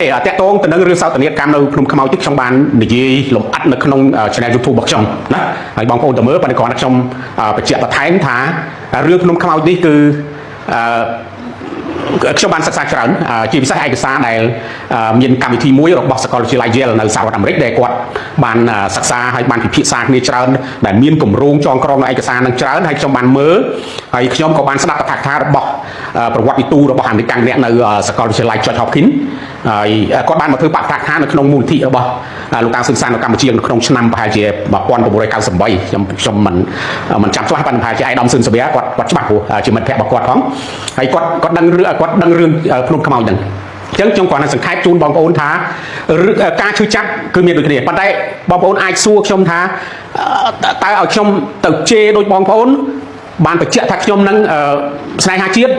តាក់ទងទៅនឹងរឿងសោតនីយកម្មនៅក្នុងខ្មៅទឹកខ្ញុំបាននិយាយលំអិតនៅក្នុង channel YouTube របស់ខ្ញុំណាហើយបងប្អូនទៅមើលប៉ុន្តែគ្រាន់តែខ្ញុំបញ្ជាក់បន្ថែមថារឿងក្នុងខ្មៅនេះគឺខ្ញុំបានសិក្សាច្រើនជាពិសេសឯកសារដែលមានកម្មវិធីមួយរបស់សាកលវិទ្យាល័យ Yale នៅសហរដ្ឋអាមេរិកដែលគាត់បានសិក្សាហើយបានពិភាក្សាគ្នាច្រើនដែលមានគម្រោងចងក្រងនៅឯកសារនឹងច្រើនហើយខ្ញុំបានមើលហើយខ្ញុំក៏បានស្ដាប់កថាបទរបស់ប្រវត្តិវិទូរបស់អាមេរិកអ្នកនៅសាកលវិទ្យាល័យ George Hopkins ហើយគាត់បានមកធ្វើបកថានៅក្នុងមូលនិធិរបស់លោកតាំងសឹងសាននៅកម្ពុជាក្នុងឆ្នាំប្រហែលជា1998ខ្ញុំមិនចាំច្បាស់ប៉ុន្តែប្រហែលជាឯកឧត្តមស៊ុនសាវៀគាត់ច្បាស់ព្រោះជាមិត្តភក្តិរបស់គាត់ផងហើយគាត់ដឹងរឿងភ្នំខ្មោចហ្នឹងអញ្ចឹងខ្ញុំគ្រាន់តែសង្ខេបជូនបងប្អូនថាការឈឺចាប់គឺមានដូចគ្នាប៉ុន្តែបងប្អូនអាចសួរខ្ញុំថាតើឲ្យខ្ញុំទៅជេរដូចបងប្អូនបានបញ្ជាក់ថាខ្ញុំនឹងស្នេហាជាតិ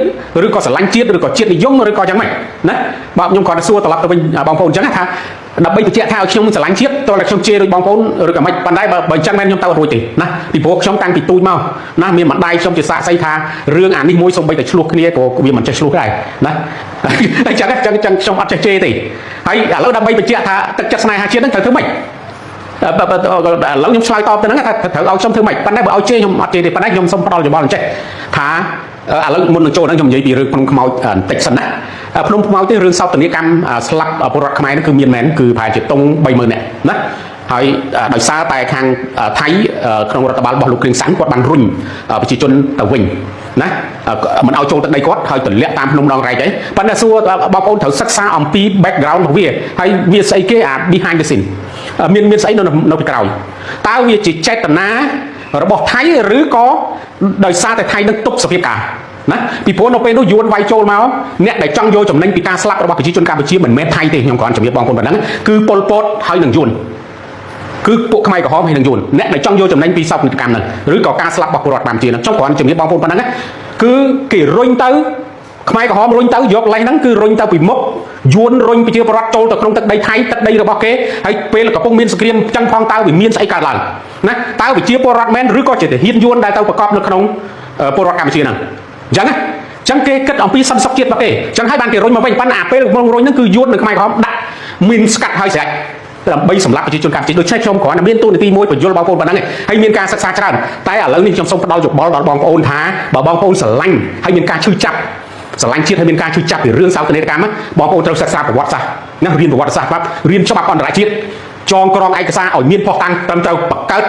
ឬក៏ស្រឡាញ់ជាតិឬក៏ជាតិនិយមឬក៏យ៉ាងម៉េចណាបើខ្ញុំគ្រាន់តែសួរត្រឡប់ទៅវិញបងប្អូនអញ្ចឹងថាដើម្បីបញ្ជាក់ថាឲ្យខ្ញុំស្រឡាញ់ជាតិតើខ្ញុំជេរដូចបងប្អូនឬក៏មិនប៉ុន្តែបើអញ្ចឹងមែនខ្ញុំទៅរួចទេណាពីព្រោះខ្ញុំតាំងពីទូចមកណាមានម្ដាយខ្ញុំជាសាក្សីថារឿងអានេះមួយសូម្បីតែឆ្លោះគ្នាក៏វាមិនចេះឆ្លោះដែរណាអញ្ចឹងខ្ញុំអត់ចេះជេរទេហើយឥឡូវដើម្បីបញ្ជាក់ថាទឹកចិត្តស្នេហាជាតិហ្នឹងត្រូវធ្វើម៉េចឥឡូវខ្ញុំឆ្លើយតបទៅហ្នឹងថាត្រូវឲ្យខ្ញុំធ្វើម៉េចប៉ុន្តែបើឲ្យជេរខ្ញុំអត់ជេរទេប៉ុន្តែខ្ញុំសូមផ្ដល់យោបល់អញ្ចេះថាឥឡូវមុននឹងចូលហ្នឹងខ្ញុំនិយាយពីរឿងភ្នំខ្មោចបន្តិចសិនណាភ្នំខ្មោចទេរឿងសោតនីយកម្មស្លាប់ពលរដ្ឋខ្មែរហ្នឹងគឺមានមែនគឺប្រហែលជាតុង 30000 នាក់ណាហើយដោយសារតែខាងថៃក្នុងរដ្ឋបាលរបស់លោកគ្រៀងសាន់គាត់បានរុញប្រជាជនទៅវិញណាមិនឲ្យចូលទឹកដីគាត់ហើយទម្លាក់តាមភ្នំដងរែកអីប៉ុន្តែសួរបងប្អូនត្រូវសិក្សាអំពី background របស់វាហើយវាស្អីគេអា behind the scene មានស្អីនៅពីក្រោយតើវាជាចេតនារបស់ថៃឬក៏ដោយសារតែថៃនឹងទប់សភាពការណាពីព្រោះនៅពេលនោះយួនវាយចូលមកអ្នកដែលចង់យកចំណេញពីការស្លាប់របស់ប្រជាជនកម្ពុជាមិនមែនថៃទេខ្ញុំគ្រាន់ជំរាបបងប្អូនប៉ុណ្ណឹងគឺប៉ុលពតហើយនឹងយួនគឺពួកខ្មែរក្រហមហើយនឹងយួនអ្នកដែលចង់យកចំណេញពីសោកនាដកម្មហ្នឹងឬក៏ការស្លាប់របស់ពលរដ្ឋកម្ពុជាហ្នឹងខ្ញុំគ្រាន់ជំរាបបងប្អូនប៉ុណ្ណឹងគឺគេរុញទៅខ្មែរក្រហមរុញទៅយកលេសហ្នឹងគឺរុញទៅពីមុខយួនរុញប្រជាពលរដ្ឋចូលទៅក្នុងទឹកដីថៃទឹកដីរបស់គេហើយពេលកំពុងមានសង្គ្រាមចឹងផងតើវាមានស្អីកើតឡើងណាតើវិជាពលរដ្ឋមែនឬក៏ជាទាហានយួនដែលទៅប្រកបនៅក្នុងពលរដ្ឋកម្ពុជាហ្នឹងអញ្ចឹងណាចឹងគេគិតអំពីសន្តិសុខជាតិរបស់គេចឹងហើយបានគេរុញមកវិញប៉ុន្តែពេលរុញហ្នឹងគឺយួននៅខ្មែរក្រហមដាក់មានស្កាត់ហើយស្រេចដើម្បីសម្រាប់ប្រជាជនកម្ពុជាដូច្នេះខ្ញុំគ្រាន់តែមានទូនាទីមួយបញ្យល់បងប្អូនប៉ុណ្ណឹងហើយមានការសិក្សាច្រើនតែឥឡូវនេះខ្ញុំសូមផ្ដល់យោបល់ដល់បងប្អូនថាបើបងប្អូនស្រឡាញ់ហើយមានការឈឺចាប់ស្រឡាញ់ជាតិហើយមានការឈឺចាប់ពីរឿងសោកនាដកម្មបងប្អូនត្រូវសិក្សាប្រវត្តិសាស្ត្រណារៀនប្រវត្តិសាស្ត្ររៀនច្បាប់អន្តរជាតិចងក្រងឯកសារឲ្យមានភស្តុតាងត្រឹមត្រូវបង្កើត